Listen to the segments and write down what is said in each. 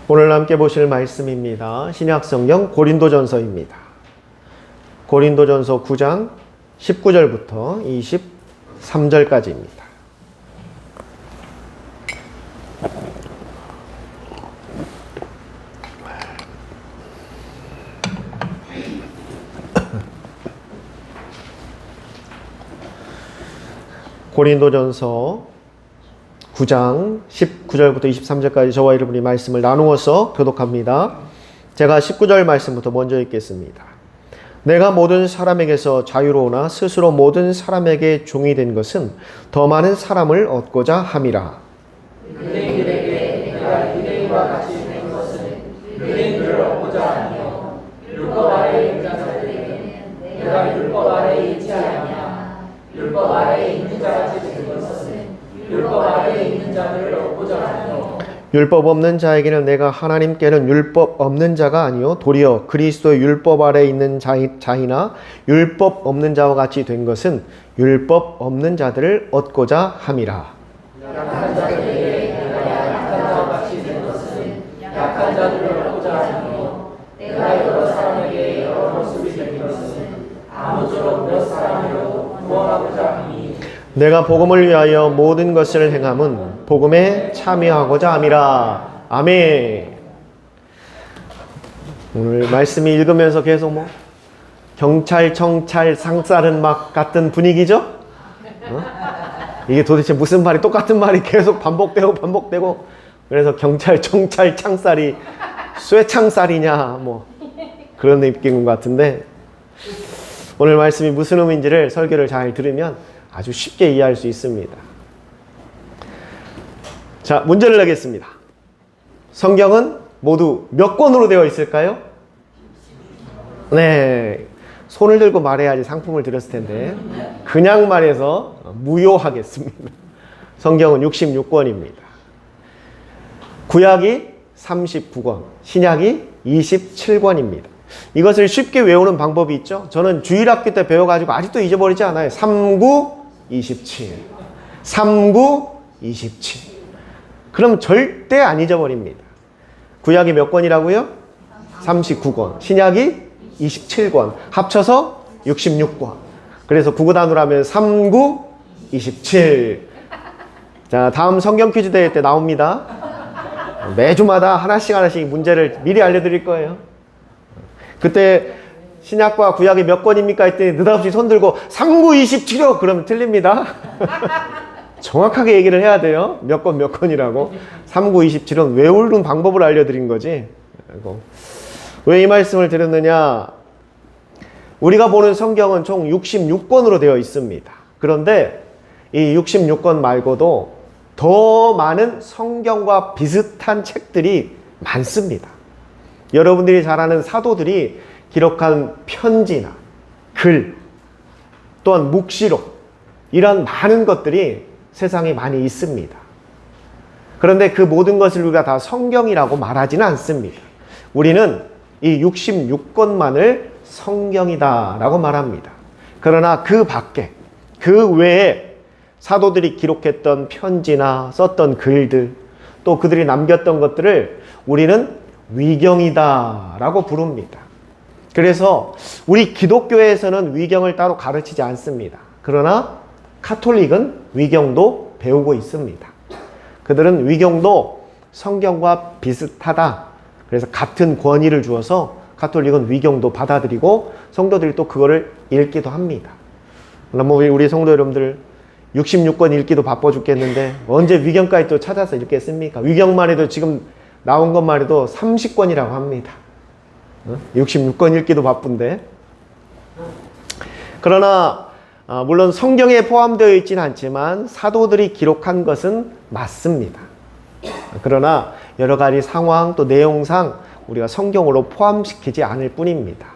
오늘 함께 보실 말씀입니다. 신약성경 고린도전서입니다. 고린도전서 9장 19절부터 23절까지입니다. 고린도전서 9장 19절부터 23절까지 저와 여러분이 말씀을 나누어서 교독합니다. 제가 19절 말씀부터 먼저 읽겠습니다. 내가 모든 사람에게서 자유로우나 스스로 모든 사람에게 종이 된 것은 더 많은 사람을 얻고자 함이라. 유대인들에게 내가 유대인과 같이 된 것은 유대인들을 얻고자 하며 율법 아래에 있는 자들에게는 내가 율법 아래에 있지 아니하냐. 율법 아래에 있는 자같이 된 것은 율법 아래에 있는 자들을 얻고자 하며 율법 없는 자에게는 내가 하나님께는 율법 없는 자가 아니요 도리어 그리스도의 율법 아래에 있는 자이나 율법 없는 자와 같이 된 것은 율법 없는 자들을 얻고자 함이라. 약한 자들에게 내가 약한 자와 같이 된 것은 약한 자들을 얻고자 하며 내가 여러 사람에게 여러 모습이 된 것은 아무쪼록 몇 사람으로 구원하고자 하니 내가 복음을 위하여 모든 것을 행함은 복음에 참여하고자 함이라. 아멘. 오늘 말씀이 읽으면서 계속 경찰, 청찰, 상살은 막 같은 분위기죠? 이게 도대체 무슨 말이 똑같은 말이 계속 반복되고 그래서 경찰, 청찰, 창살이 쇠창살이냐 그런 느낌인 것 같은데 오늘 말씀이 무슨 의미인지를 설교를 잘 들으면 아주 쉽게 이해할 수 있습니다. 자, 문제를 내겠습니다. 성경은 모두 몇 권으로 되어 있을까요? 네, 손을 들고 말해야지 상품을 드렸을 텐데 그냥 말해서 무효하겠습니다. 성경은 66권입니다. 구약이 39권, 신약이 27권입니다. 이것을 쉽게 외우는 방법이 있죠. 저는 주일학교 때 배워가지고 아직도 잊어버리지 않아요. 39, 27 39, 27 그럼 절대 안 잊어버립니다. 구약이 몇 권이라고요? 39권, 신약이 27권, 합쳐서 66권. 그래서 구구단으로 하면 39, 27. 자, 다음 성경 퀴즈 대회 때 나옵니다. 매주마다 하나씩 문제를 미리 알려드릴 거예요. 그때 신약과 구약이 몇 권입니까? 했더니 느닷없이 손 들고 39, 27요! 그러면 틀립니다. 정확하게 얘기를 해야 돼요. 몇 권이라고. 39, 27은 외우는 방법을 알려드린 거지. 왜 이 말씀을 드렸느냐? 우리가 보는 성경은 총 66권으로 되어 있습니다. 그런데 이 66권 말고도 더 많은 성경과 비슷한 책들이 많습니다. 여러분들이 잘 아는 사도들이 기록한 편지나 글, 또한 묵시록, 이런 많은 것들이 세상에 많이 있습니다. 그런데 그 모든 것을 우리가 다 성경이라고 말하지는 않습니다. 우리는 이 66권만을 성경이다라고 말합니다. 그러나 그 밖에, 그 외에 사도들이 기록했던 편지나 썼던 글들, 또 그들이 남겼던 것들을 우리는 위경이다라고 부릅니다. 그래서 우리 기독교에서는 위경을 따로 가르치지 않습니다. 그러나 카톨릭은 위경도 배우고 있습니다. 그들은 위경도 성경과 비슷하다. 그래서 같은 권위를 주어서 카톨릭은 위경도 받아들이고 성도들이 또 그거를 읽기도 합니다. 그럼 우리 성도 여러분들 66권 읽기도 바빠 죽겠는데 언제 위경까지 또 찾아서 읽겠습니까? 위경만 해도 지금 나온 것만 해도 30권이라고 합니다. 66권 읽기도 바쁜데. 그러나 물론 성경에 포함되어 있지는 않지만 사도들이 기록한 것은 맞습니다. 그러나 여러 가지 상황 또 내용상 우리가 성경으로 포함시키지 않을 뿐입니다.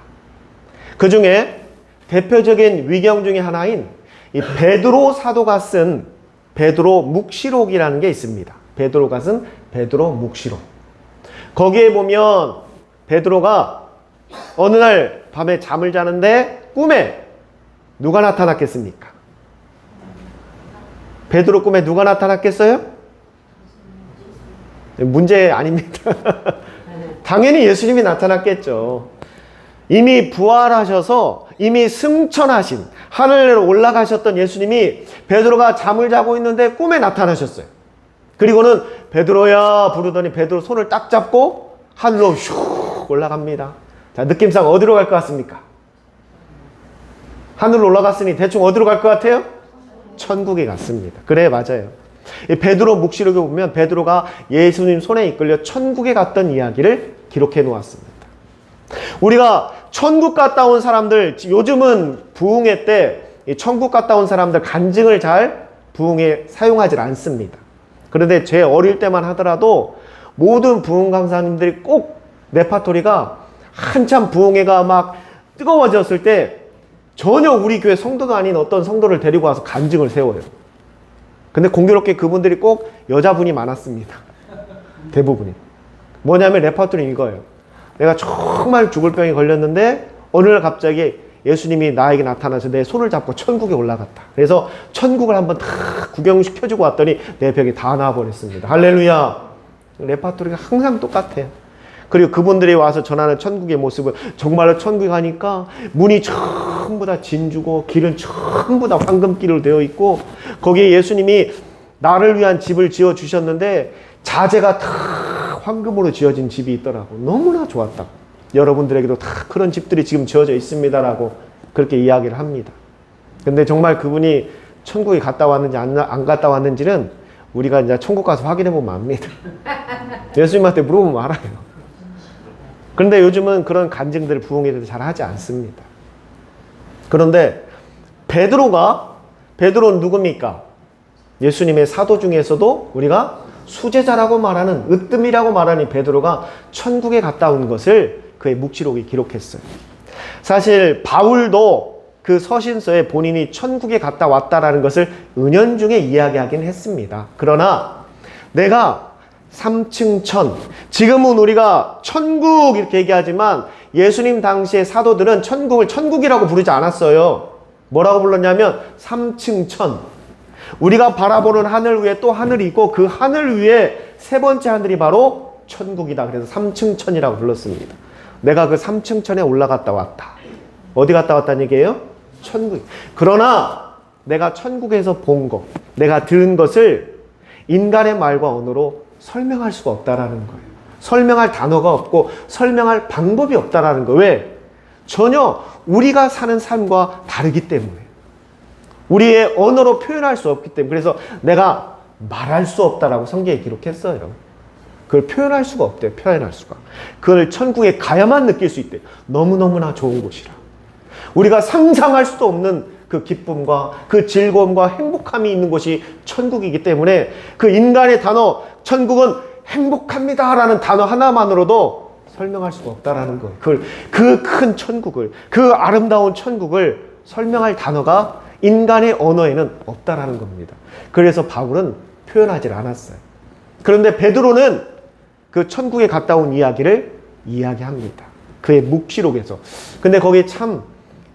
그 중에 대표적인 위경 중에 하나인 이 베드로 사도가 쓴 베드로 묵시록이라는 게 있습니다. 베드로가 쓴 베드로 묵시록. 거기에 보면 베드로가 어느 날 밤에 잠을 자는데 꿈에 누가 나타났겠습니까? 베드로 꿈에 누가 나타났겠어요? 문제 아닙니다. 당연히 예수님이 나타났겠죠. 이미 부활하셔서 이미 승천하신 하늘로 올라가셨던 예수님이 베드로가 잠을 자고 있는데 꿈에 나타나셨어요. 그리고는 베드로야 부르더니 베드로 손을 딱 잡고 하늘로 슉 올라갑니다. 자, 느낌상 어디로 갈 것 같습니까? 하늘로 올라갔으니 대충 어디로 갈 것 같아요? 천국에 갔습니다. 그래, 맞아요. 베드로 묵시록에 보면 베드로가 예수님 손에 이끌려 천국에 갔던 이야기를 기록해 놓았습니다. 우리가 천국 갔다 온 사람들, 요즘은 부흥회 때 천국 갔다 온 사람들 간증을 잘 부흥회에 사용하지 않습니다. 그런데 제 어릴 때만 하더라도 모든 부흥 강사님들이 꼭 레파토리가 한참 부흥회가 막 뜨거워졌을 때 전혀 우리 교회 성도가 아닌 어떤 성도를 데리고 와서 간증을 세워요. 근데 공교롭게 그분들이 꼭 여자분이 많았습니다. 대부분이. 뭐냐면 레파토리 이거예요. 내가 정말 죽을 병에 걸렸는데 어느 날 갑자기 예수님이 나에게 나타나서 내 손을 잡고 천국에 올라갔다. 그래서 천국을 한번 다 구경시켜주고 왔더니 내 병이 다 나아버렸습니다. 할렐루야. 레파토리가 항상 똑같아요. 그리고 그분들이 와서 전하는 천국의 모습은 정말로 천국에 가니까 문이 전부 다 진주고 길은 전부 다 황금길로 되어 있고 거기에 예수님이 나를 위한 집을 지어주셨는데 자재가 다 황금으로 지어진 집이 있더라고. 너무나 좋았다고. 여러분들에게도 다 그런 집들이 지금 지어져 있습니다라고 그렇게 이야기를 합니다. 근데 정말 그분이 천국에 갔다 왔는지 안 갔다 왔는지는 우리가 이제 천국 가서 확인해 보면 압니다. 예수님한테 물어보면 알아요. 그런데 요즘은 그런 간증들을 부흥에 대해서 잘 하지 않습니다. 그런데 베드로는 누굽니까? 예수님의 사도 중에서도 우리가 수제자라고 말하는 으뜸이라고 말하는 베드로가 천국에 갔다 온 것을 그의 묵시록에 기록했어요. 사실 바울도 그 서신서에 본인이 천국에 갔다 왔다라는 것을 은연중에 이야기하긴 했습니다. 그러나 내가 3층 천, 지금은 우리가 천국 이렇게 얘기하지만 예수님 당시의 사도들은 천국을 천국이라고 부르지 않았어요. 뭐라고 불렀냐면 3층 천. 우리가 바라보는 하늘 위에 또 하늘이 있고 그 하늘 위에 세 번째 하늘이 바로 천국이다. 그래서 3층 천이라고 불렀습니다. 내가 그 3층 천에 올라갔다 왔다. 어디 갔다 왔다는 얘기예요? 천국. 그러나 내가 천국에서 본 것, 내가 들은 것을 인간의 말과 언어로 설명할 수가 없다라는 거예요. 설명할 단어가 없고 설명할 방법이 없다라는 거예요. 왜? 전혀 우리가 사는 삶과 다르기 때문에. 우리의 언어로 표현할 수 없기 때문에. 그래서 내가 말할 수 없다라고 성경에 기록했어요. 그걸 표현할 수가 없대요. 표현할 수가. 그걸 천국에 가야만 느낄 수 있대요. 너무너무나 좋은 곳이라. 우리가 상상할 수도 없는 그 기쁨과 그 즐거움과 행복함이 있는 곳이 천국이기 때문에 그 인간의 단어 천국은 행복합니다라는 단어 하나만으로도 설명할 수가 없다라는 거예요. 그 큰 천국을, 그 아름다운 천국을 설명할 단어가 인간의 언어에는 없다라는 겁니다. 그래서 바울은 표현하지 않았어요. 그런데 베드로는 그 천국에 갔다 온 이야기를 이야기합니다. 그의 묵시록에서. 근데 거기에 참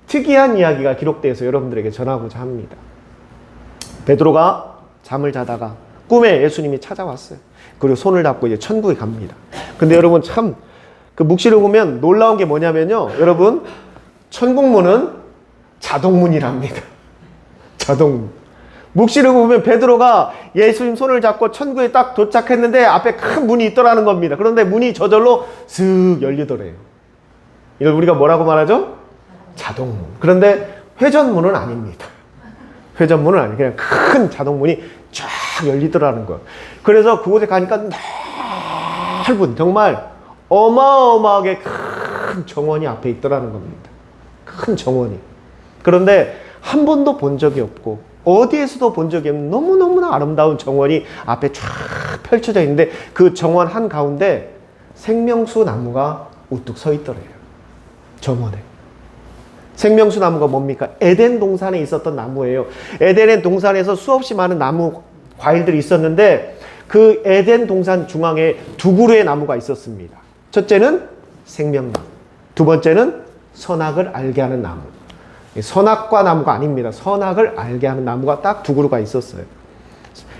특이한 이야기가 기록되어서 여러분들에게 전하고자 합니다. 베드로가 잠을 자다가 꿈에 예수님이 찾아왔어요. 그리고 손을 잡고 이제 천국에 갑니다. 근데 여러분 참 그 묵시록 보면 놀라운 게 뭐냐면요. 여러분 천국문은 자동문이랍니다. 자동문. 묵시록 보면 베드로가 예수님 손을 잡고 천국에 딱 도착했는데 앞에 큰 문이 있더라는 겁니다. 그런데 문이 저절로 슥 열리더래요. 이걸 우리가 뭐라고 말하죠? 자동문. 그런데 회전문은 아닙니다. 회전문은 아니에요. 그냥 큰 자동문이 쫙 열리더라는 거예요. 그래서 그곳에 가니까 넓은 정말 어마어마하게 큰 정원이 앞에 있더라는 겁니다. 큰 정원이. 그런데 한 번도 본 적이 없고 어디에서도 본 적이 없는 너무너무나 아름다운 정원이 앞에 쫙 펼쳐져 있는데 그 정원 한가운데 생명수 나무가 우뚝 서 있더래요. 정원에. 생명수 나무가 뭡니까? 에덴 동산에 있었던 나무예요. 에덴의 동산에서 수없이 많은 나무, 과일들이 있었는데 그 에덴 동산 중앙에 두 그루의 나무가 있었습니다. 첫째는 생명나무, 두 번째는 선악을 알게 하는 나무. 선악과 나무가 아닙니다. 선악을 알게 하는 나무가 딱 두 그루가 있었어요.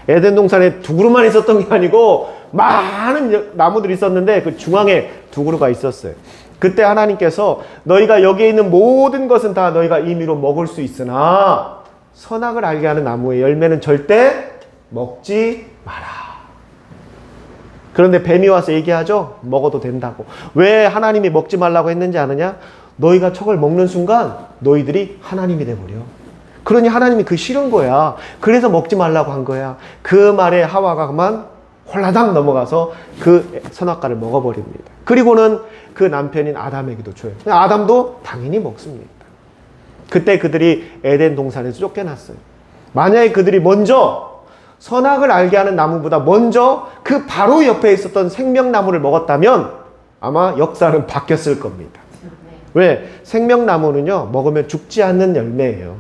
에덴 동산에 두 그루만 있었던 게 아니고 많은 나무들이 있었는데 그 중앙에 두 그루가 있었어요. 그때 하나님께서 너희가 여기에 있는 모든 것은 다 너희가 임의로 먹을 수 있으나 선악을 알게 하는 나무의 열매는 절대 먹지 마라. 그런데 뱀이 와서 얘기하죠. 먹어도 된다고. 왜 하나님이 먹지 말라고 했는지 아느냐? 너희가 저걸 먹는 순간 너희들이 하나님이 돼버려. 그러니 하나님이 그 싫은 거야. 그래서 먹지 말라고 한 거야. 그 말에 하와가 그만 홀라당 넘어가서 그 선악과를 먹어버립니다. 그리고는 그 남편인 아담에게도 줘요. 아담도 당연히 먹습니다. 그때 그들이 에덴 동산에서 쫓겨났어요. 만약에 그들이 먼저 선악을 알게 하는 나무보다 먼저 그 바로 옆에 있었던 생명나무를 먹었다면 아마 역사는 바뀌었을 겁니다. 왜? 생명나무는요, 먹으면 죽지 않는 열매예요.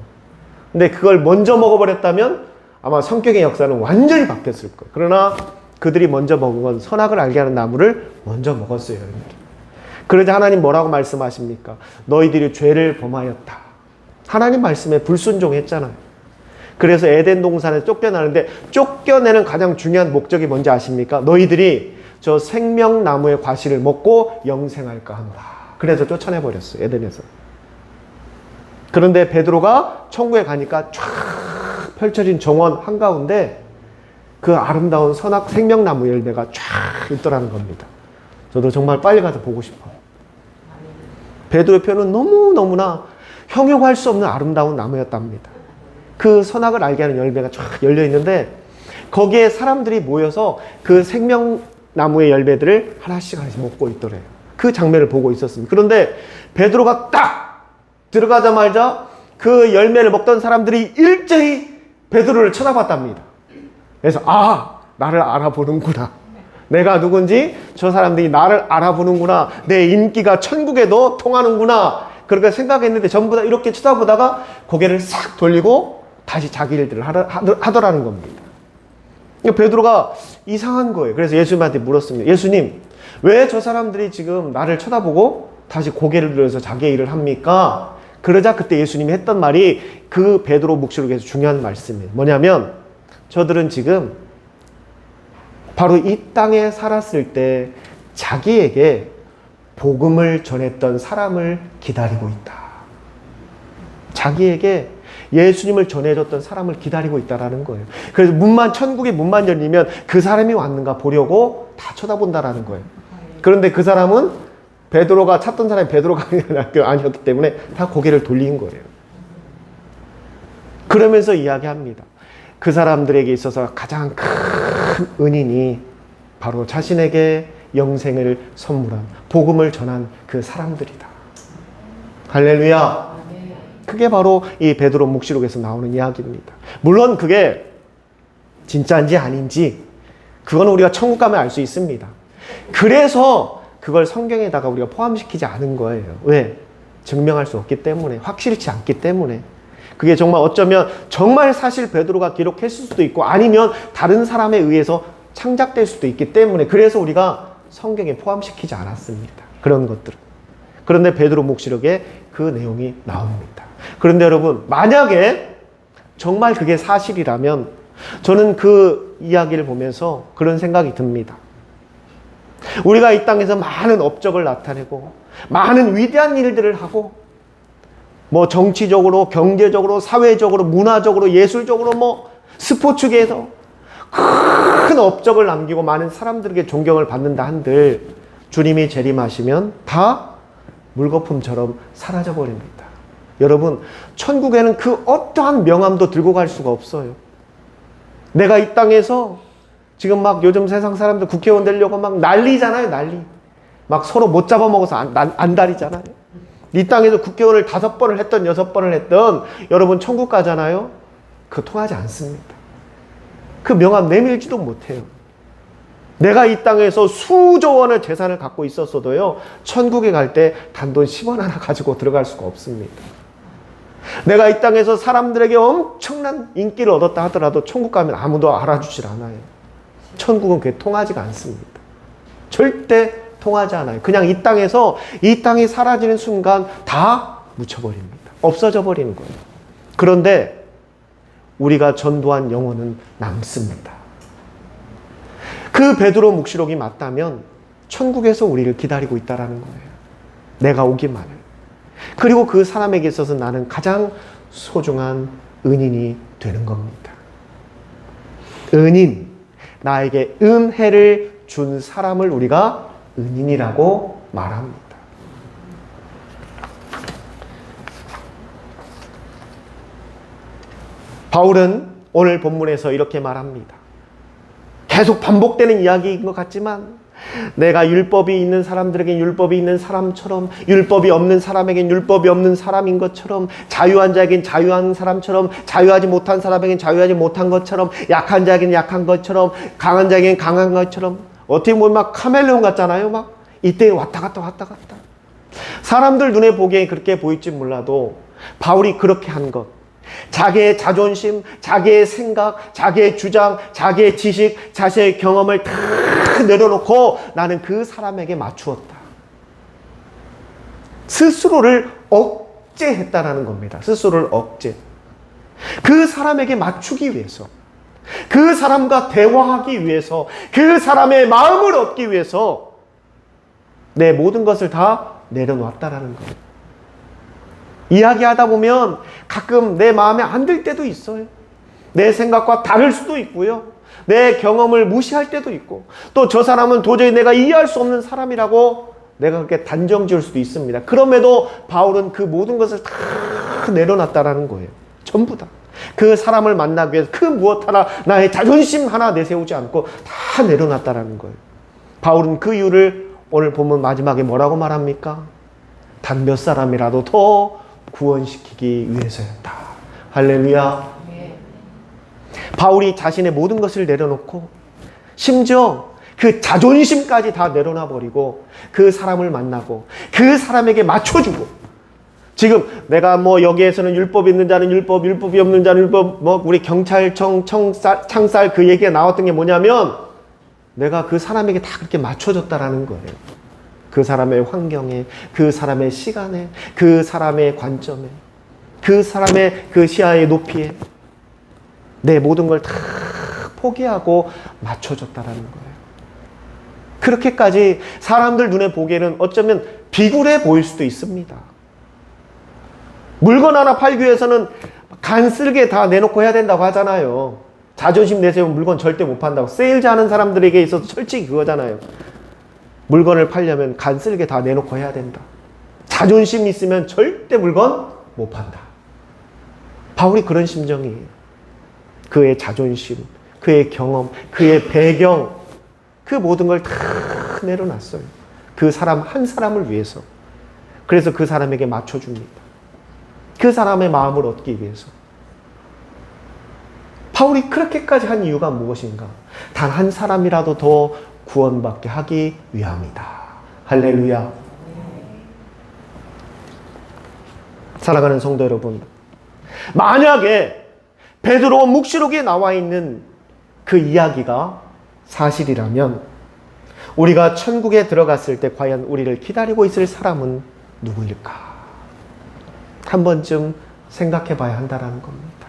근데 그걸 먼저 먹어버렸다면 아마 성경의 역사는 완전히 바뀌었을 거예요. 그러나 그들이 먼저 먹은 건 선악을 알게 하는 나무를 먼저 먹었어요. 그러자 하나님 뭐라고 말씀하십니까? 너희들이 죄를 범하였다. 하나님 말씀에 불순종했잖아요. 그래서 에덴 동산에서 쫓겨나는데 쫓겨내는 가장 중요한 목적이 뭔지 아십니까? 너희들이 저 생명나무의 과실을 먹고 영생할까 한다. 그래서 쫓아내버렸어요. 에덴에서. 그런데 베드로가 천국에 가니까 쫙 펼쳐진 정원 한가운데 그 아름다운 선악 생명나무 열매가 쫙 있더라는 겁니다. 저도 정말 빨리 가서 보고 싶어요. 베드로의 표현은 너무너무나 형용할 수 없는 아름다운 나무였답니다. 그 선악을 알게 하는 열매가 쫙 열려 있는데 거기에 사람들이 모여서 그 생명나무의 열매들을 하나씩 하나씩 먹고 있더래요. 그 장면을 보고 있었습니다. 그런데 베드로가 딱 들어가자마자 그 열매를 먹던 사람들이 일제히 베드로를 쳐다봤답니다. 그래서 나를 알아보는구나. 내가 누군지 저 사람들이 나를 알아보는구나. 내 인기가 천국에도 통하는구나. 그렇게 생각했는데 전부 다 이렇게 쳐다보다가 고개를 싹 돌리고 다시 자기 일들을 하더라는 겁니다. 베드로가 이상한 거예요. 그래서 예수님한테 물었습니다. 예수님, 왜 저 사람들이 지금 나를 쳐다보고 다시 고개를 들어서 자기의 일을 합니까? 그러자 그때 예수님이 했던 말이 그 베드로 묵시록에서 중요한 말씀이에요. 뭐냐면 저들은 지금 바로 이 땅에 살았을 때 자기에게 복음을 전했던 사람을 기다리고 있다. 자기에게 예수님을 전해줬던 사람을 기다리고 있다라는 거예요. 그래서 천국의 문만 열리면 그 사람이 왔는가 보려고 다 쳐다본다라는 거예요. 그런데 그 사람은 베드로가 찾던 사람이 베드로가 아니었기 때문에 다 고개를 돌린 거예요. 그러면서 이야기합니다. 그 사람들에게 있어서 가장 큰 은인이 바로 자신에게 영생을 선물한 복음을 전한 그 사람들이다. 할렐루야. 그게 바로 이 베드로 묵시록에서 나오는 이야기입니다. 물론 그게 진짜인지 아닌지 그건 우리가 천국 가면 알 수 있습니다. 그래서 그걸 성경에다가 우리가 포함시키지 않은 거예요. 왜? 증명할 수 없기 때문에, 확실치 않기 때문에. 그게 정말 어쩌면 정말 사실 베드로가 기록했을 수도 있고 아니면 다른 사람에 의해서 창작될 수도 있기 때문에 그래서 우리가 성경에 포함시키지 않았습니다. 그런 것들은. 그런데 베드로 묵시록에 그 내용이 나옵니다. 그런데 여러분, 만약에 정말 그게 사실이라면 저는 그 이야기를 보면서 그런 생각이 듭니다. 우리가 이 땅에서 많은 업적을 나타내고 많은 위대한 일들을 하고 뭐 정치적으로, 경제적으로, 사회적으로, 문화적으로, 예술적으로 뭐 스포츠계에서 큰 업적을 남기고 많은 사람들에게 존경을 받는다 한들 주님이 재림하시면 다 물거품처럼 사라져 버립니다. 여러분, 천국에는 그 어떠한 명함도 들고 갈 수가 없어요. 내가 이 땅에서 지금 막 요즘 세상 사람들 국회의원 되려고 막 난리잖아요, 난리. 막 서로 못 잡아먹어서 안달이잖아요. 이 땅에서 국회의원을 5번을 했던 6번을 했던 여러분 천국 가잖아요. 그거 통하지 않습니다. 그 명함 내밀지도 못해요. 내가 이 땅에서 수조 원의 재산을 갖고 있었어도요, 천국에 갈 때 단돈 10원 하나 가지고 들어갈 수가 없습니다. 내가 이 땅에서 사람들에게 엄청난 인기를 얻었다 하더라도 천국 가면 아무도 알아주질 않아요. 천국은 그게 통하지가 않습니다. 절대 통하지 않아요. 그냥 이 땅에서 이 땅이 사라지는 순간 다 묻혀버립니다. 없어져 버리는 거예요. 그런데 우리가 전도한 영혼은 남습니다. 그 베드로 묵시록이 맞다면 천국에서 우리를 기다리고 있다라는 거예요. 내가 오기만을. 그리고 그 사람에게 있어서 나는 가장 소중한 은인이 되는 겁니다. 은인, 나에게 은혜를 준 사람을 우리가 은인이라고 말합니다. 바울은 오늘 본문에서 이렇게 말합니다. 계속 반복되는 이야기인 것 같지만 내가 율법이 있는 사람들에겐 율법이 있는 사람처럼, 율법이 없는 사람에겐 율법이 없는 사람인 것처럼, 자유한 자에겐 자유한 사람처럼, 자유하지 못한 사람에겐 자유하지 못한 것처럼, 약한 자에겐 약한 것처럼, 강한 자에겐 강한 것처럼, 어떻게 보면 막 카멜레온 같잖아요. 막 이때 왔다 갔다 왔다 갔다. 사람들 눈에 보기에 그렇게 보일지 몰라도 바울이 그렇게 한 것, 자기의 자존심, 자기의 생각, 자기의 주장, 자기의 지식, 자신의 경험을 다 내려놓고 나는 그 사람에게 맞추었다. 스스로를 억제했다라는 겁니다. 스스로를 억제. 그 사람에게 맞추기 위해서, 그 사람과 대화하기 위해서, 그 사람의 마음을 얻기 위해서 내 모든 것을 다 내려놓았다라는 거예요. 이야기하다 보면 가끔 내 마음에 안 들 때도 있어요. 내 생각과 다를 수도 있고요. 내 경험을 무시할 때도 있고, 또 저 사람은 도저히 내가 이해할 수 없는 사람이라고 내가 그렇게 단정 지을 수도 있습니다. 그럼에도 바울은 그 모든 것을 다 내려놨다라는 거예요. 전부 다. 그 사람을 만나기 위해서 그 무엇 하나, 나의 자존심 하나 내세우지 않고 다 내려놨다라는 거예요. 바울은 그 이유를 오늘 본문 마지막에 뭐라고 말합니까? 단 몇 사람이라도 더 구원시키기 위해서였다. 할렐루야. 바울이 자신의 모든 것을 내려놓고 심지어 그 자존심까지 다 내려놔 버리고 그 사람을 만나고 그 사람에게 맞춰주고, 지금 내가 뭐 여기에서는 율법이 있는 자는 율법, 율법이 없는 자는 율법, 뭐 우리 경찰청 창살 그 얘기가 나왔던 게 뭐냐면 내가 그 사람에게 다 그렇게 맞춰줬다라는 거예요. 그 사람의 환경에, 그 사람의 시간에, 그 사람의 관점에, 그 사람의 그 시야의 높이에 내 모든 걸 다 포기하고 맞춰줬다라는 거예요. 그렇게까지 사람들 눈에 보기에는 어쩌면 비굴해 보일 수도 있습니다. 물건 하나 팔기 위해서는 간쓸게 다 내놓고 해야 된다고 하잖아요. 자존심 내세우면 물건 절대 못 판다고. 세일즈 하는 사람들에게 있어서 솔직히 그거잖아요. 물건을 팔려면 간쓸게 다 내놓고 해야 된다. 자존심 있으면 절대 물건 못 판다. 바울이 그런 심정이에요. 그의 자존심, 그의 경험, 그의 배경, 그 모든 걸 다 내려놨어요. 그 사람 한 사람을 위해서. 그래서 그 사람에게 맞춰줍니다. 그 사람의 마음을 얻기 위해서. 바울이 그렇게까지 한 이유가 무엇인가? 단 한 사람이라도 더 구원받게 하기 위함이다. 할렐루야. 사랑하는 성도 여러분, 만약에 베드로 묵시록에 나와 있는 그 이야기가 사실이라면 우리가 천국에 들어갔을 때 과연 우리를 기다리고 있을 사람은 누구일까? 한 번쯤 생각해 봐야 한다는 겁니다.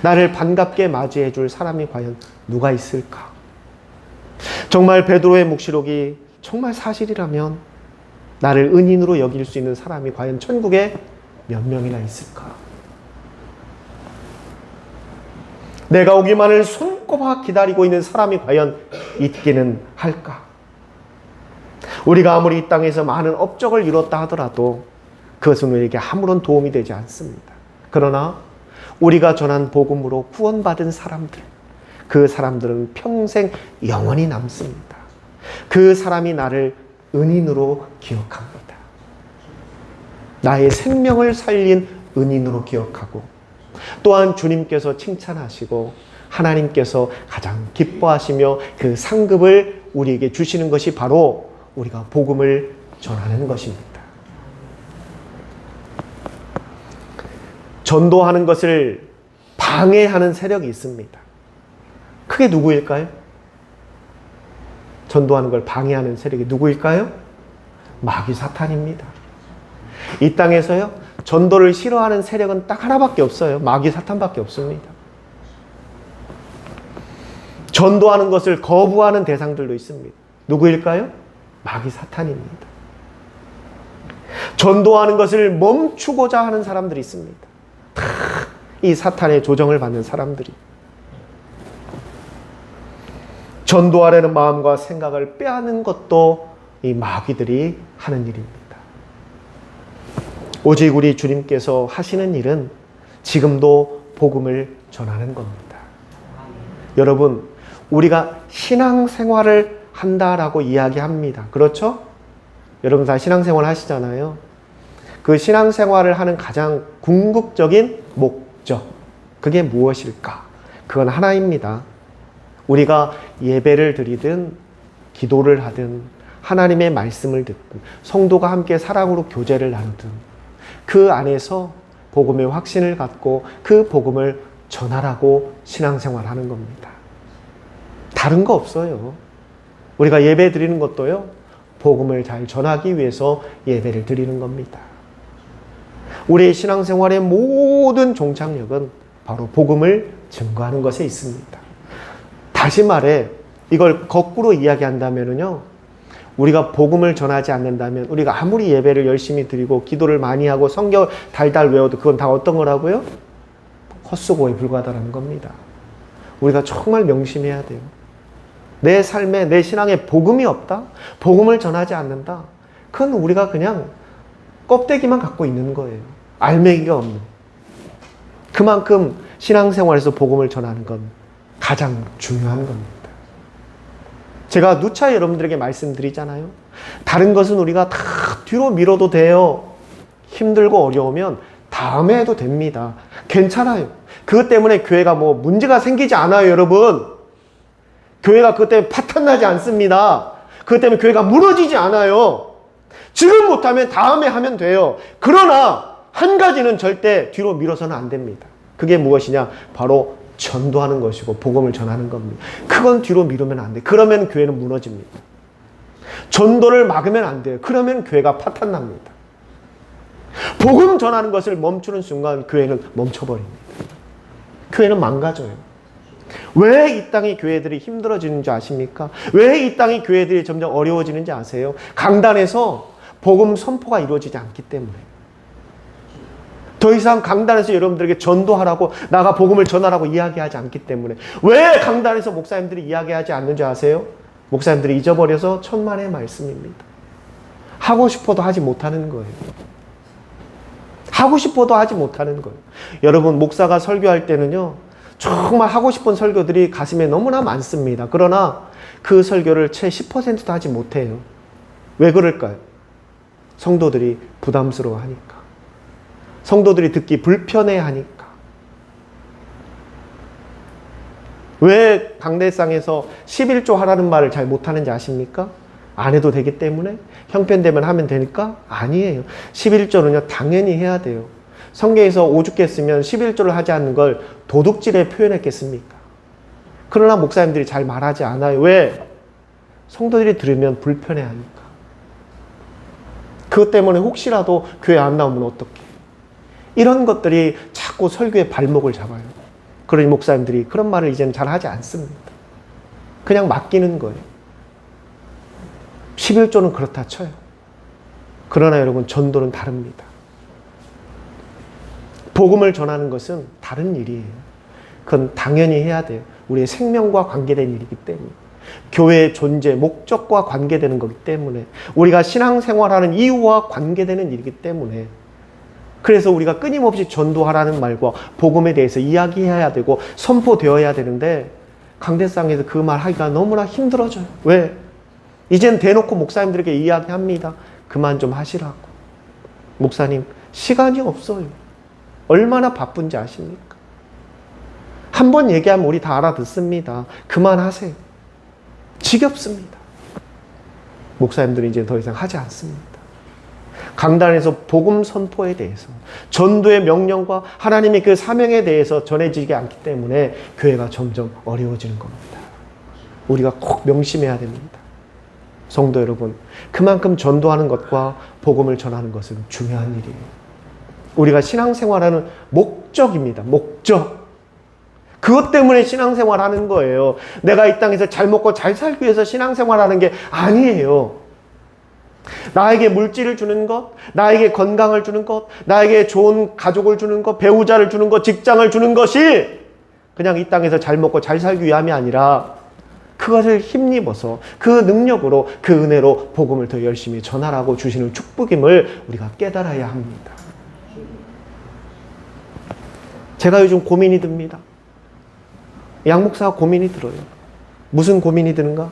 나를 반갑게 맞이해 줄 사람이 과연 누가 있을까? 정말 베드로의 묵시록이 정말 사실이라면 나를 은인으로 여길 수 있는 사람이 과연 천국에 몇 명이나 있을까? 내가 오기만을 손꼽아 기다리고 있는 사람이 과연 있기는 할까? 우리가 아무리 이 땅에서 많은 업적을 이뤘다 하더라도 그것은 우리에게 아무런 도움이 되지 않습니다. 그러나 우리가 전한 복음으로 구원받은 사람들, 그 사람들은 평생 영원히 남습니다. 그 사람이 나를 은인으로 기억합니다. 나의 생명을 살린 은인으로 기억하고, 또한 주님께서 칭찬하시고 하나님께서 가장 기뻐하시며 그 상급을 우리에게 주시는 것이 바로 우리가 복음을 전하는 것입니다. 전도하는 것을 방해하는 세력이 있습니다. 그게 누구일까요? 전도하는 걸 방해하는 세력이 누구일까요? 마귀 사탄입니다. 이 땅에서요, 전도를 싫어하는 세력은 딱 하나밖에 없어요. 마귀 사탄밖에 없습니다. 전도하는 것을 거부하는 대상들도 있습니다. 누구일까요? 마귀 사탄입니다. 전도하는 것을 멈추고자 하는 사람들이 있습니다. 다 이 사탄의 조정을 받는 사람들이. 전도하려는 마음과 생각을 빼앗는 것도 이 마귀들이 하는 일입니다. 오직 우리 주님께서 하시는 일은 지금도 복음을 전하는 겁니다. 여러분, 우리가 신앙생활을 한다라고 이야기합니다. 그렇죠? 여러분 다 신앙생활 하시잖아요. 그 신앙생활을 하는 가장 궁극적인 목적, 그게 무엇일까? 그건 하나입니다. 우리가 예배를 드리든 기도를 하든 하나님의 말씀을 듣든 성도가 함께 사랑으로 교제를 나누든 그 안에서 복음의 확신을 갖고 그 복음을 전하라고 신앙생활하는 겁니다. 다른 거 없어요. 우리가 예배 드리는 것도요, 복음을 잘 전하기 위해서 예배를 드리는 겁니다. 우리의 신앙생활의 모든 종착역은 바로 복음을 증거하는 것에 있습니다. 다시 말해 이걸 거꾸로 이야기한다면요, 우리가 복음을 전하지 않는다면 우리가 아무리 예배를 열심히 드리고 기도를 많이 하고 성경 달달 외워도 그건 다 어떤 거라고요? 헛수고에 불과하다는 겁니다. 우리가 정말 명심해야 돼요. 내 삶에, 내 신앙에 복음이 없다? 복음을 전하지 않는다? 그건 우리가 그냥 껍데기만 갖고 있는 거예요. 알맹이가 없는. 그만큼 신앙생활에서 복음을 전하는 건 가장 중요한 겁니다. 제가 누차 여러분들에게 말씀드리잖아요. 다른 것은 우리가 다 뒤로 미뤄도 돼요. 힘들고 어려우면 다음에 해도 됩니다. 괜찮아요. 그것 때문에 교회가 뭐 문제가 생기지 않아요, 여러분. 교회가 그것 때문에 파탄나지 않습니다. 그것 때문에 교회가 무너지지 않아요. 지금 못하면 다음에 하면 돼요. 그러나 한 가지는 절대 뒤로 미뤄서는 안 됩니다. 그게 무엇이냐? 바로 전도하는 것이고 복음을 전하는 겁니다. 그건 뒤로 미루면 안 돼요. 그러면 교회는 무너집니다. 전도를 막으면 안 돼요. 그러면 교회가 파탄납니다. 복음 전하는 것을 멈추는 순간 교회는 멈춰버립니다. 교회는 망가져요. 왜 이 땅의 교회들이 힘들어지는지 아십니까? 왜 이 땅의 교회들이 점점 어려워지는지 아세요? 강단에서 복음 선포가 이루어지지 않기 때문에. 더 이상 강단에서 여러분들에게 전도하라고, 나가 복음을 전하라고 이야기하지 않기 때문에. 왜 강단에서 목사님들이 이야기하지 않는지 아세요? 목사님들이 잊어버려서 천만의 말씀입니다. 하고 싶어도 하지 못하는 거예요. 하고 싶어도 하지 못하는 거예요. 여러분, 목사가 설교할 때는요, 정말 하고 싶은 설교들이 가슴에 너무나 많습니다. 그러나 그 설교를 채 10%도 하지 못해요. 왜 그럴까요? 성도들이 부담스러워하니까. 성도들이 듣기 불편해하니까. 왜 강대상에서 11조 하라는 말을 잘 못하는지 아십니까? 안 해도 되기 때문에? 형편되면 하면 되니까? 아니에요. 11조는요, 당연히 해야 돼요. 성경에서 오죽했으면 11조를 하지 않는 걸 도둑질에 표현했겠습니까? 그러나 목사님들이 잘 말하지 않아요. 왜? 성도들이 들으면 불편해하니까. 그것 때문에 혹시라도 교회 안 나오면 어떡해? 이런 것들이 자꾸 설교의 발목을 잡아요. 그러니 목사님들이 그런 말을 이제는 잘 하지 않습니다. 그냥 맡기는 거예요. 11조는 그렇다 쳐요. 그러나 여러분, 전도는 다릅니다. 복음을 전하는 것은 다른 일이에요. 그건 당연히 해야 돼요. 우리의 생명과 관계된 일이기 때문에. 교회의 존재, 목적과 관계되는 거기 때문에. 우리가 신앙생활하는 이유와 관계되는 일이기 때문에. 그래서 우리가 끊임없이 전도하라는 말과 복음에 대해서 이야기해야 되고 선포되어야 되는데, 강대상에서 그 말 하기가 너무나 힘들어져요. 왜? 이젠 대놓고 목사님들에게 이야기합니다. 그만 좀 하시라고. 목사님, 시간이 없어요. 얼마나 바쁜지 아십니까? 한 번 얘기하면 우리 다 알아듣습니다. 그만하세요. 지겹습니다. 목사님들이 이제 더 이상 하지 않습니다. 강단에서 복음 선포에 대해서, 전도의 명령과 하나님의 그 사명에 대해서 전해지지 않기 때문에 교회가 점점 어려워지는 겁니다. 우리가 꼭 명심해야 됩니다. 성도 여러분, 그만큼 전도하는 것과 복음을 전하는 것은 중요한 일이에요. 우리가 신앙생활하는 목적입니다. 목적. 그것 때문에 신앙생활 하는 거예요. 내가 이 땅에서 잘 먹고 잘 살기 위해서 신앙생활 하는 게 아니에요. 나에게 물질을 주는 것, 나에게 건강을 주는 것, 나에게 좋은 가족을 주는 것, 배우자를 주는 것, 직장을 주는 것이 그냥 이 땅에서 잘 먹고 잘 살기 위함이 아니라 그것을 힘입어서 그 능력으로 그 은혜로 복음을 더 열심히 전하라고 주시는 축복임을 우리가 깨달아야 합니다. 제가 요즘 고민이 듭니다. 양 목사가 고민이 들어요. 무슨 고민이 드는가?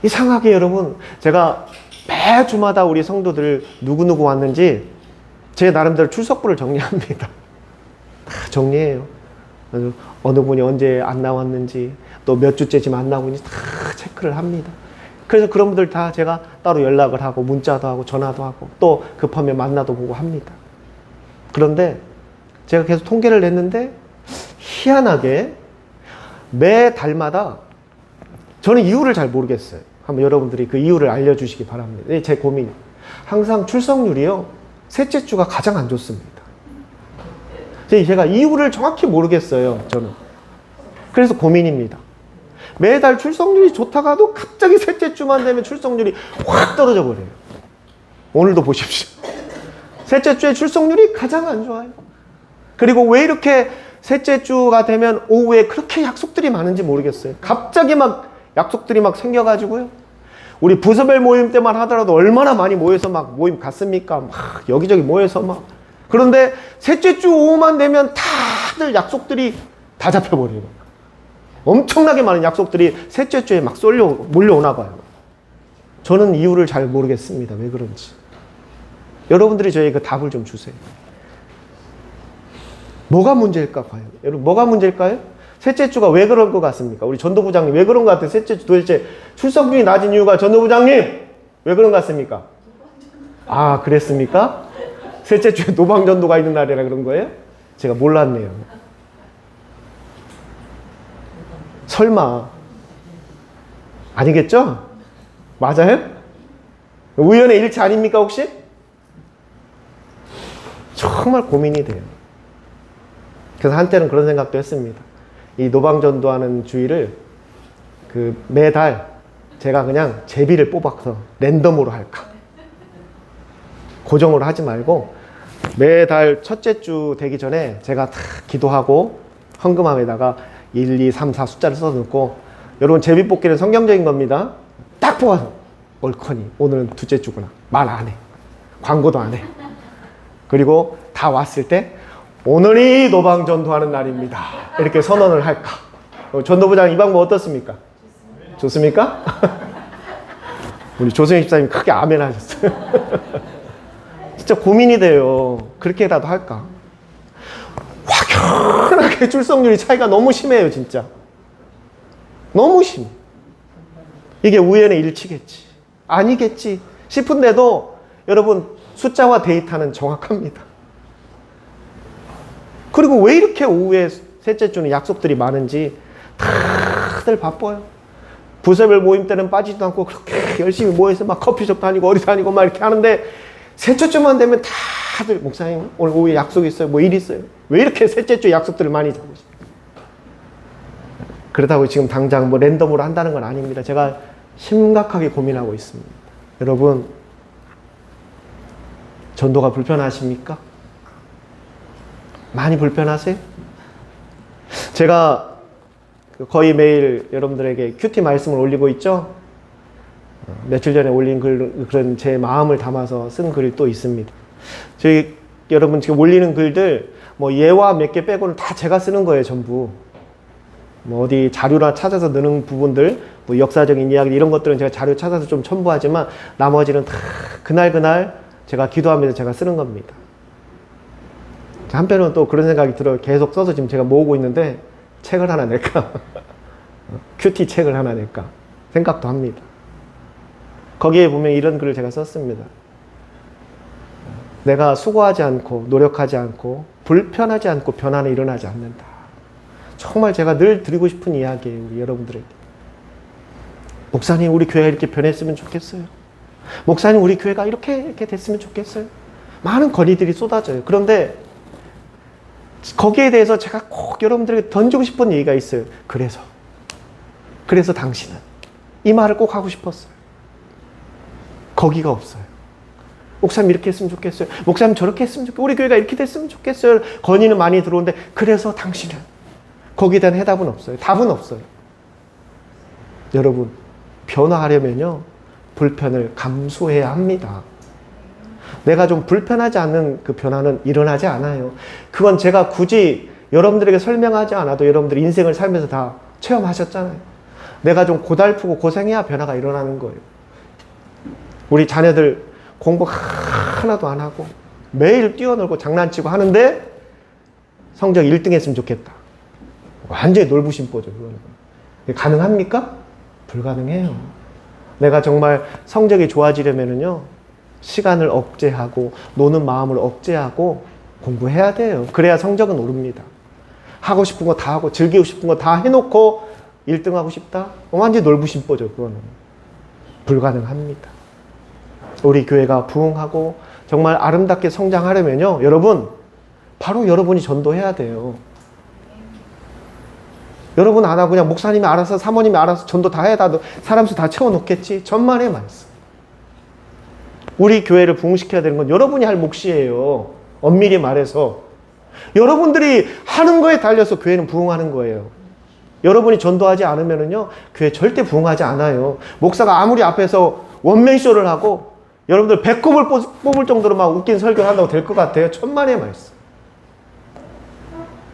이상하게 여러분, 제가 매주마다 우리 성도들 누구누구 왔는지 제 나름대로 출석부를 정리합니다. 다 정리해요. 어느 분이 언제 안 나왔는지, 또 몇 주째 지금 안 나오는지 다 체크를 합니다. 그래서 그런 분들 다 제가 따로 연락을 하고 문자도 하고 전화도 하고 또 급하면 만나도 보고 합니다. 그런데 제가 계속 통계를 냈는데 희한하게 매 달마다 저는 이유를 잘 모르겠어요. 한번 여러분들이 그 이유를 알려주시기 바랍니다. 제 고민. 항상 출석률이요, 셋째 주가 가장 안 좋습니다. 제가 이유를 정확히 모르겠어요, 저는. 그래서 고민입니다. 매달 출석률이 좋다가도 갑자기 셋째 주만 되면 출석률이 확 떨어져 버려요. 오늘도 보십시오. 셋째 주에 출석률이 가장 안 좋아요. 그리고 왜 이렇게 셋째 주가 되면 오후에 그렇게 약속들이 많은지 모르겠어요. 갑자기 막 약속들이 막 생겨가지고요. 우리 부서별 모임 때만 하더라도 얼마나 많이 모여서 막 모임 갔습니까? 막 여기저기 모여서 막. 그런데 셋째 주 오후만 되면 다들 약속들이 다 잡혀버려요. 엄청나게 많은 약속들이 셋째 주에 막 몰려오나 봐요. 저는 이유를 잘 모르겠습니다. 왜 그런지. 여러분들이 저에게 그 답을 좀 주세요. 뭐가 문제일까 봐요. 여러분, 뭐가 문제일까요? 셋째 주가 왜 그런 것 같습니까? 우리 전도부장님 왜 그런 것 같아요? 셋째 주 도대체 출석률이 낮은 이유가 전도부장님 왜 그런 것 같습니까? 아, 그랬습니까? 셋째 주에 노방전도가 있는 날이라 그런 거예요? 제가 몰랐네요. 설마 아니겠죠? 맞아요? 우연의 일치 아닙니까 혹시? 정말 고민이 돼요. 그래서 한때는 그런 생각도 했습니다. 이 노방전도하는 주일을 매달 제가 그냥 제비를 뽑아서 랜덤으로 할까? 고정으로 하지 말고 매달 첫째 주 되기 전에 제가 다 기도하고 헌금함에다가 1, 2, 3, 4 숫자를 써놓고, 여러분 제비 뽑기는 성경적인 겁니다. 딱 뽑아서 옳거니 오늘은 둘째 주구나. 말 안 해. 광고도 안 해. 그리고 다 왔을 때 오늘이 노방전도하는 날입니다. 이렇게 선언을 할까? 전도부장 이 방법 어떻습니까? 좋습니까? 우리 조승희 집사님 크게 아멘 하셨어요. 진짜 고민이 돼요. 그렇게라도 할까? 확연하게 출석률이 차이가 너무 심해요, 진짜. 너무 심해. 이게 우연의 일치겠지, 아니겠지 싶은데도 여러분, 숫자와 데이터는 정확합니다. 그리고 왜 이렇게 오후에 셋째 주는 약속들이 많은지 다들 바빠요. 부서별 모임 때는 빠지지도 않고 그렇게 열심히 모여서 막 커피숍 다니고 어디 다니고 막 이렇게 하는데, 셋째 주만 되면 다들 목사님 오늘 오후에 약속 있어요, 뭐 일 있어요. 왜 이렇게 셋째 주 약속들을 많이 잡으시죠? 그렇다고 지금 당장 뭐 랜덤으로 한다는 건 아닙니다. 제가 심각하게 고민하고 있습니다. 여러분, 전도가 불편하십니까? 많이 불편하세요? 제가 거의 매일 여러분들에게 큐티 말씀을 올리고 있죠? 며칠 전에 올린 그런 제 마음을 담아서 쓴 글이 또 있습니다. 저희 여러분 지금 올리는 글들 뭐 예화 몇 개 빼고는 다 제가 쓰는 거예요, 전부. 뭐 어디 자료나 찾아서 넣는 부분들, 뭐 역사적인 이야기 이런 것들은 제가 자료 찾아서 좀 첨부하지만 나머지는 다 그날 제가 기도하면서 제가 쓰는 겁니다. 한편으로는 또 그런 생각이 들어요. 계속 써서 지금 제가 모으고 있는데 책을 하나 낼까? 큐티 책을 하나 낼까? 생각도 합니다. 거기에 보면 이런 글을 제가 썼습니다. 내가 수고하지 않고 노력하지 않고 불편하지 않고 변화는 일어나지 않는다. 정말 제가 늘 드리고 싶은 이야기예요, 우리 여러분들에게. 목사님, 우리 교회가 이렇게 변했으면 좋겠어요. 목사님, 우리 교회가 이렇게 됐으면 좋겠어요. 많은 건의들이 쏟아져요. 그런데 거기에 대해서 제가 꼭 여러분들에게 던지고 싶은 얘기가 있어요. 그래서 당신은 이 말을 꼭 하고 싶었어요. 거기가 없어요. 목사님 이렇게 했으면 좋겠어요. 목사님 저렇게 했으면 좋겠어요. 우리 교회가 이렇게 됐으면 좋겠어요. 건의는 많이 들어오는데 그래서 당신은 거기에 대한 해답은 없어요. 답은 없어요. 여러분 변화하려면요 불편을 감수해야 합니다. 내가 좀 불편하지 않는 그 변화는 일어나지 않아요. 그건 제가 굳이 여러분들에게 설명하지 않아도 여러분들이 인생을 살면서 다 체험하셨잖아요. 내가 좀 고달프고 고생해야 변화가 일어나는 거예요. 우리 자녀들 공부 하나도 안 하고 매일 뛰어놀고 장난치고 하는데 성적 1등 했으면 좋겠다. 완전히 놀부심보죠. 그거는. 가능합니까? 불가능해요. 내가 정말 성적이 좋아지려면요 시간을 억제하고 노는 마음을 억제하고 공부해야 돼요. 그래야 성적은 오릅니다. 하고 싶은 거 다 하고 즐기고 싶은 거 다 해놓고 1등 하고 싶다? 완전히 놀부심보죠. 그거는. 불가능합니다. 우리 교회가 부흥하고 정말 아름답게 성장하려면요 여러분 바로 여러분이 전도해야 돼요. 여러분 안 하고 그냥 목사님이 알아서 사모님이 알아서 전도 다 해. 사람 수 다 채워놓겠지. 전만의 말씀. 우리 교회를 부흥시켜야 되는 건 여러분이 할 몫이에요. 엄밀히 말해서 여러분들이 하는 거에 달려서 교회는 부흥하는 거예요. 여러분이 전도하지 않으면요 교회 절대 부흥하지 않아요. 목사가 아무리 앞에서 원맨쇼를 하고 여러분들 배꼽을 뽑을 정도로 막 웃긴 설교를 한다고 될 것 같아요. 천만의 말씀.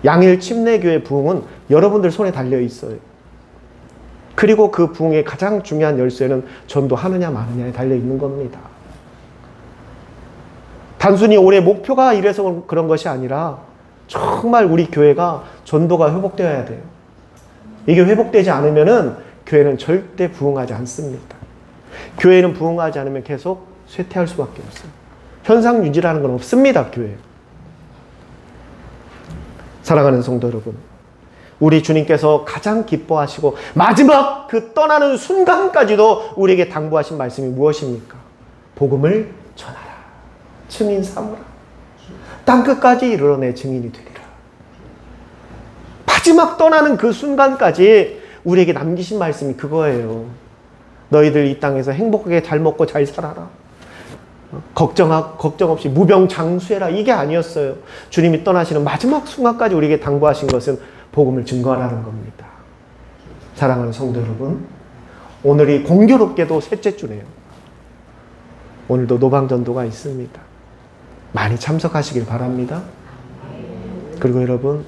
양일 침례교회 부흥은 여러분들 손에 달려 있어요. 그리고 그 부흥의 가장 중요한 열쇠는 전도하느냐 마느냐에 달려 있는 겁니다. 단순히 올해 목표가 이래서 그런 것이 아니라 정말 우리 교회가 전도가 회복되어야 돼요. 이게 회복되지 않으면은 교회는 절대 부흥하지 않습니다. 교회는 부흥하지 않으면 계속 쇠퇴할 수밖에 없어요. 현상 유지라는 건 없습니다. 교회에. 사랑하는 성도 여러분, 우리 주님께서 가장 기뻐하시고 마지막 그 떠나는 순간까지도 우리에게 당부하신 말씀이 무엇입니까? 복음을 전하라. 증인 삼으라. 땅끝까지 이르러 내 증인이 되리라. 마지막 떠나는 그 순간까지 우리에게 남기신 말씀이 그거예요. 너희들 이 땅에서 행복하게 잘 먹고 잘 살아라. 걱정 없이 무병장수해라. 이게 아니었어요. 주님이 떠나시는 마지막 순간까지 우리에게 당부하신 것은 복음을 증거하라는 겁니다. 사랑하는 성도 여러분, 오늘이 공교롭게도 셋째 주네요. 오늘도 노방전도가 있습니다. 많이 참석하시길 바랍니다. 그리고 여러분,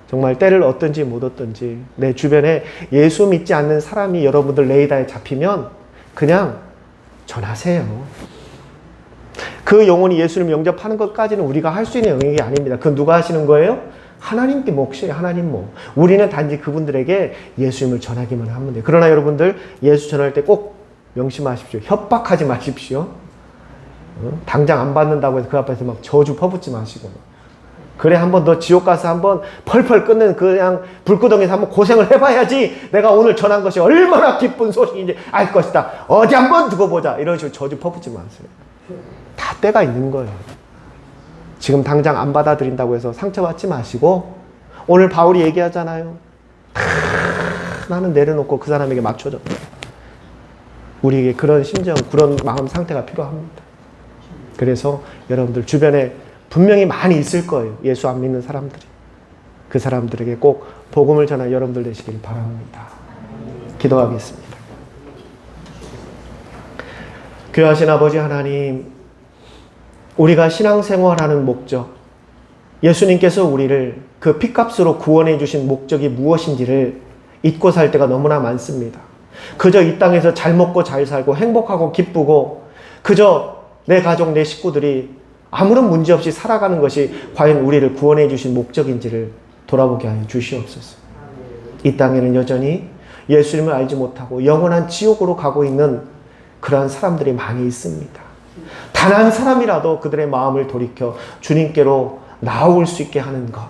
정말 때를 얻든지 못 얻든지 내 주변에 예수 믿지 않는 사람이 여러분들 레이더에 잡히면 그냥 전하세요. 그 영혼이 예수를 영접하는 것까지는 우리가 할 수 있는 영역이 아닙니다. 그건 누가 하시는 거예요? 하나님께 몫이에요. 하나님 몫. 우리는 단지 그분들에게 예수님을 전하기만 하면 돼요. 그러나 여러분들 예수 전할 때 꼭 명심하십시오. 협박하지 마십시오. 당장 안 받는다고 해서 그 앞에서 막 저주 퍼붓지 마시고. 그래 한번 너 지옥 가서 한번 펄펄 끓는 그냥 불구덩이에서 한번 고생을 해봐야지 내가 오늘 전한 것이 얼마나 기쁜 소식인지 알 것이다. 어디 한번 두고 보자. 이런 식으로 저주 퍼붓지 마세요. 다 때가 있는 거예요. 지금 당장 안 받아들인다고 해서 상처받지 마시고 오늘 바울이 얘기하잖아요. 나는 내려놓고 그 사람에게 맞춰줘. 우리에게 그런 심정, 그런 마음 상태가 필요합니다. 그래서 여러분들 주변에 분명히 많이 있을 거예요. 예수 안 믿는 사람들이. 그 사람들에게 꼭 복음을 전할 여러분들 되시길 바랍니다. 기도하겠습니다. 귀하신 아버지 하나님, 우리가 신앙생활하는 목적, 예수님께서 우리를 그 핏값으로 구원해 주신 목적이 무엇인지를 잊고 살 때가 너무나 많습니다. 그저 이 땅에서 잘 먹고 잘 살고 행복하고 기쁘고 그저 내 가족, 내 식구들이 아무런 문제 없이 살아가는 것이 과연 우리를 구원해 주신 목적인지를 돌아보게 하여 주시옵소서. 이 땅에는 여전히 예수님을 알지 못하고 영원한 지옥으로 가고 있는 그러한 사람들이 많이 있습니다. 단 한 사람이라도 그들의 마음을 돌이켜 주님께로 나올 수 있게 하는 것,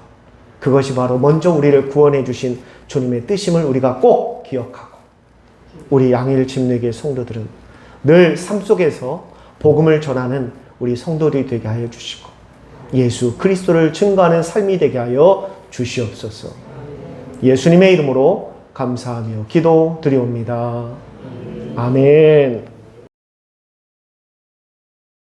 그것이 바로 먼저 우리를 구원해 주신 주님의 뜻임을 우리가 꼭 기억하고 우리 양일 침례교회 성도들은 늘 삶 속에서 복음을 전하는 우리 성도들이 되게 하여 주시고 예수 그리스도를 증거하는 삶이 되게 하여 주시옵소서. 예수님의 이름으로 감사하며 기도드리옵니다. 아멘.